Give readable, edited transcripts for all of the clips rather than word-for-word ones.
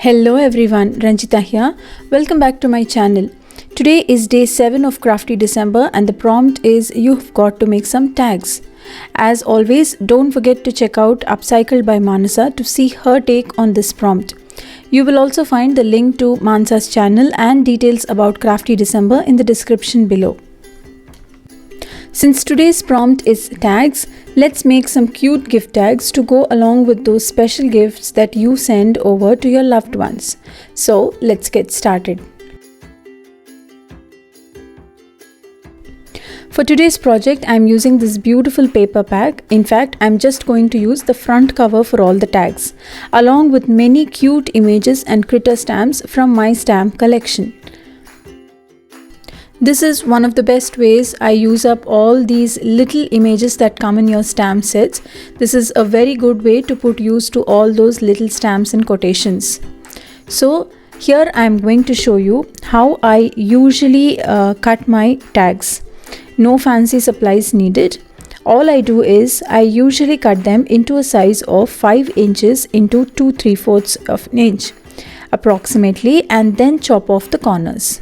Hello everyone, Ranjita here. Welcome back to my channel. Today is day 7 of Crafty December and the prompt is you've got to make some tags. As always, don't forget to check out Upcycled by Manasa to see her take on this prompt. You will also find the link to Mansa's channel and details about Crafty December in the description below. Since today's prompt is tags, let's make some cute gift tags to go along with those special gifts that you send over to your loved ones. So let's get started. For today's project, I'm using this beautiful paper pack. In fact, I'm just going to use the front cover for all the tags, along with many cute images and critter stamps from my stamp collection. This is one of the best ways I use up all these little images that come in your stamp sets. This is a very good way to put use to all those little stamps and quotations. So here I am going to show you how I usually cut my tags. No fancy supplies needed. All I do is I usually cut them into a size of 5 inches into 2/3 of an inch approximately, and then chop off the corners.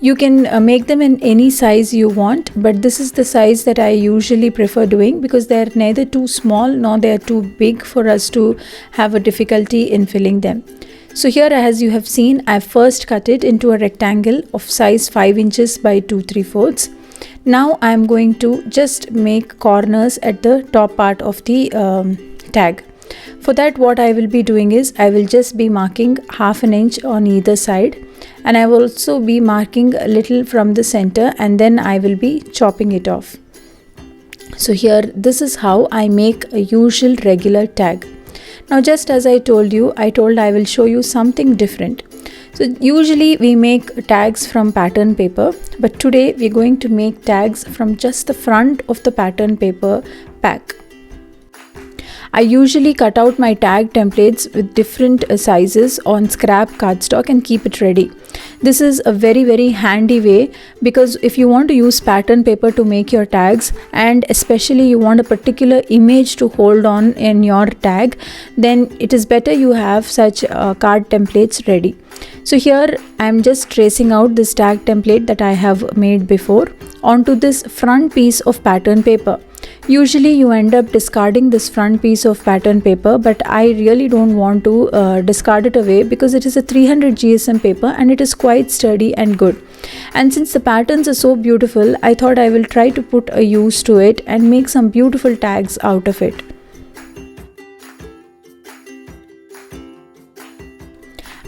You can make them in any size you want, but this is the size that I usually prefer doing because they are neither too small nor they are too big for us to have a difficulty in filling them. So here, as you have seen, I first cut it into a rectangle of size 5 inches by 2/3. Now I am going to just make corners at the top part of the tag. For that, what I will be doing is I will just be marking 1/2 inch on either side, and I will also be marking a little from the center, and then I will be chopping it off. So here, this is how I make a usual regular tag. Now, just as I told I will show you something different. So usually we make tags from pattern paper, but today we're going to make tags from just the front of the pattern paper pack. I usually cut out my tag templates with different sizes on scrap cardstock and keep it ready. This is a very handy way because if you want to use pattern paper to make your tags, and especially you want a particular image to hold on in your tag, then it is better you have such card templates ready. So here I am just tracing out this tag template that I have made before onto this front piece of pattern paper. Usually you end up discarding this front piece of pattern paper, but I really don't want to discard it away because it is a 300 GSM paper and it is quite sturdy and good. And since the patterns are so beautiful, I thought I will try to put a use to it and make some beautiful tags out of it.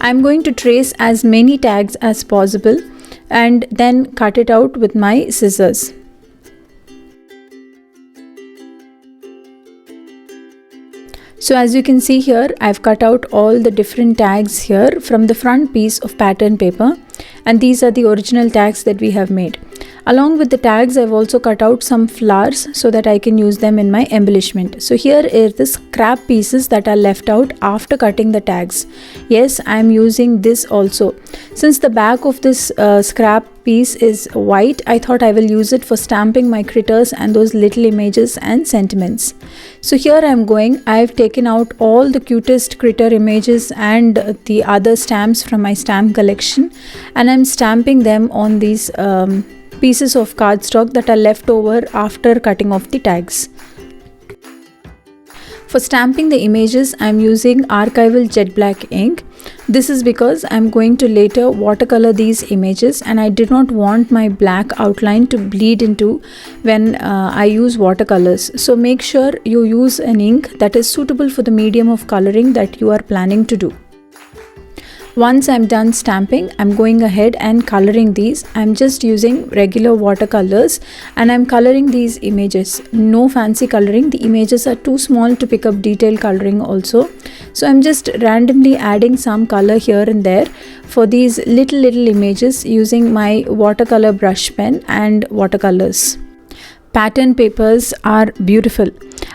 I'm going to trace as many tags as possible and then cut it out with my scissors. So as you can see here, I've cut out all the different tags here from the front piece of pattern paper, and these are the original tags that we have made. Along with the tags, I've also cut out some flowers so that I can use them in my embellishment. So here is the scrap pieces that are left out after cutting the tags. Yes, I'm using this also. Since the back of this scrap piece is white, I thought I will use it for stamping my critters and those little images and sentiments. So here I've taken out all the cutest critter images and the other stamps from my stamp collection, and I'm stamping them on these pieces of cardstock that are left over after cutting off the tags. For stamping the images, I'm using archival jet black ink. This is because I'm going to later watercolor these images, and I did not want my black outline to bleed into when I use watercolors. So make sure you use an ink that is suitable for the medium of coloring that you are planning to do. Once I'm done stamping, I'm going ahead and coloring these. I'm just using regular watercolors and I'm coloring these images. No fancy coloring. The images are too small to pick up detail coloring also. So I'm just randomly adding some color here and there for these little images using my watercolor brush pen and watercolors. Pattern papers are beautiful.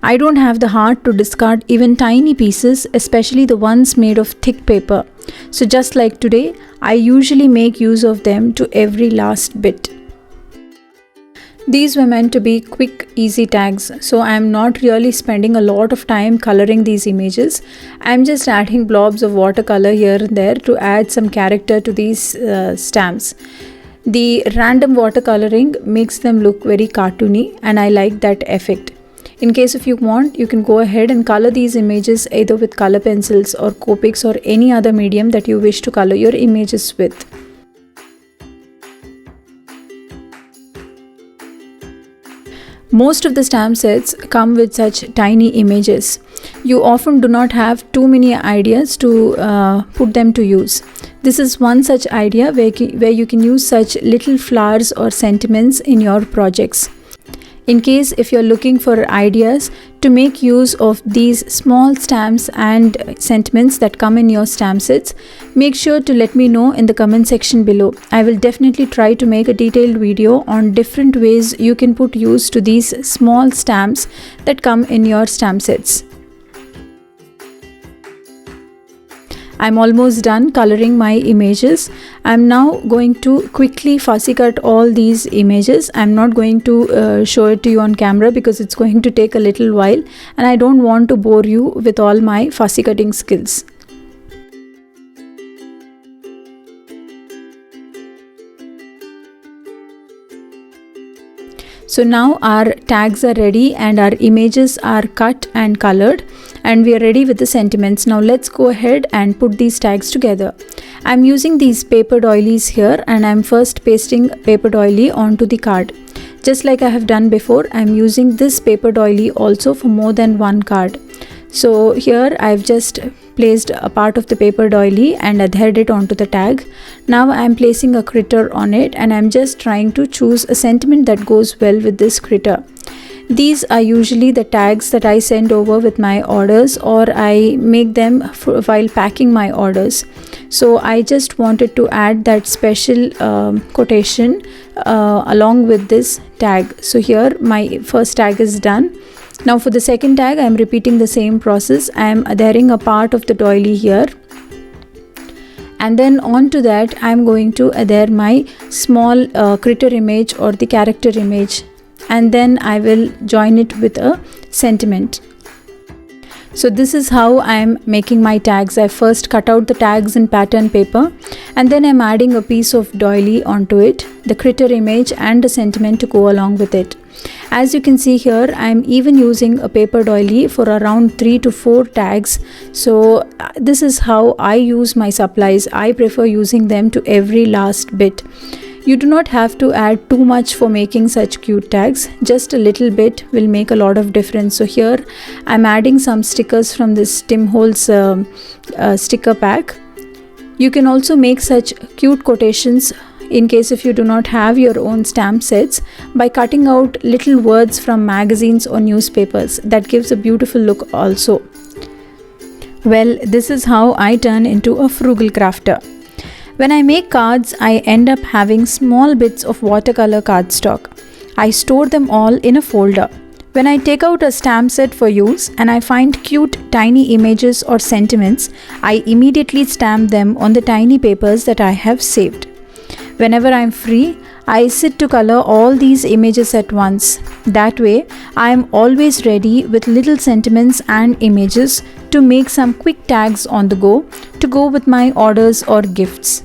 I don't have the heart to discard even tiny pieces, especially the ones made of thick paper. So just like today, I usually make use of them to every last bit. These were meant to be quick, easy tags, so I am not really spending a lot of time coloring these images. I am just adding blobs of watercolor here and there to add some character to these stamps. The random watercoloring makes them look very cartoony, and I like that effect. In case if you want, you can go ahead and color these images either with color pencils or Copics or any other medium that you wish to color your images with. Most of the stamp sets come with such tiny images. You often do not have too many ideas to put them to use. This is one such idea where you can use such little flowers or sentiments in your projects. In case if you're looking for ideas to make use of these small stamps and sentiments that come in your stamp sets, make sure to let me know in the comment section below. I will definitely try to make a detailed video on different ways you can put use to these small stamps that come in your stamp sets. I'm almost done coloring my images. I'm now going to quickly fussy cut all these images. I'm not going to show it to you on camera because it's going to take a little while, and I don't want to bore you with all my fussy cutting skills. So now our tags are ready and our images are cut and colored, and we are ready with the sentiments. Now let's go ahead and put these tags together. I'm using these paper doilies here, and I'm first pasting paper doily onto the card. Just like I have done before, I'm using this paper doily also for more than one card. So here I've just placed a part of the paper doily and adhered it onto the tag. Now I'm placing a critter on it, and I'm just trying to choose a sentiment that goes well with this critter. These are usually the tags that I send over with my orders, or I make them while packing my orders. So I just wanted to add that special quotation along with this tag. So here my first tag is done. Now for the second tag, I am repeating the same process. I am adhering a part of the doily here, and then onto that I am going to adhere my small critter image or the character image, and then I will join it with a sentiment. So this is how I am making my tags. I first cut out the tags in pattern paper, and then I am adding a piece of doily onto it, the critter image and a sentiment to go along with it. As you can see here, I am even using a paper doily for around 3 to 4 tags. So this is how I use my supplies. I prefer using them to every last bit. You do not have to add too much for making such cute tags. Just a little bit will make a lot of difference. So here I'm adding some stickers from this Tim Holtz sticker pack. You can also make such cute quotations in case if you do not have your own stamp sets by cutting out little words from magazines or newspapers. That gives a beautiful look also. Well, this is how I turn into a frugal crafter. When I make cards, I end up having small bits of watercolor cardstock. I store them all in a folder. When I take out a stamp set for use and I find cute tiny images or sentiments, I immediately stamp them on the tiny papers that I have saved. Whenever I am free, I sit to color all these images at once. That way, I am always ready with little sentiments and images to make some quick tags on the go to go with my orders or gifts.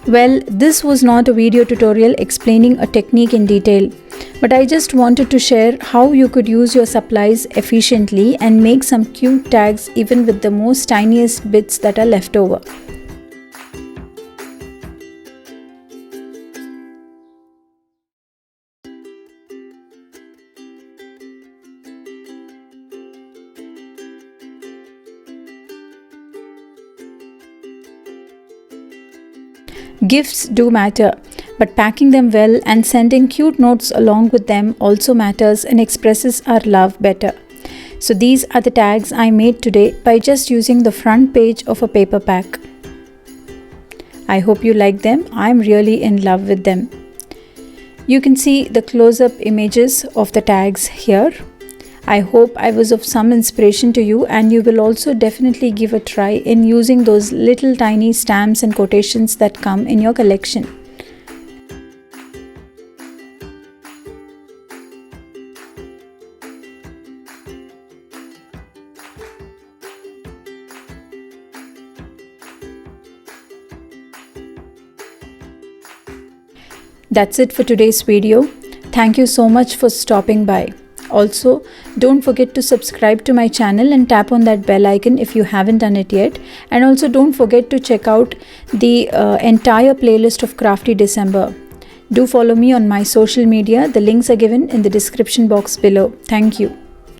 Well, this was not a video tutorial explaining a technique in detail, but I just wanted to share how you could use your supplies efficiently and make some cute tags even with the most tiniest bits that are left over. Gifts do matter, but packing them well and sending cute notes along with them also matters and expresses our love better. So these are the tags I made today by just using the front page of a paper pack. I hope you like them. I'm really in love with them. You can see the close-up images of the tags here. I hope I was of some inspiration to you, and you will also definitely give a try in using those little tiny stamps and quotations that come in your collection. That's it for today's video. Thank you so much for stopping by. Also, don't forget to subscribe to my channel and tap on that bell icon if you haven't done it yet. And also don't forget to check out the entire playlist of Crafty December. Do follow me on my social media. The links are given in the description box below. Thank you.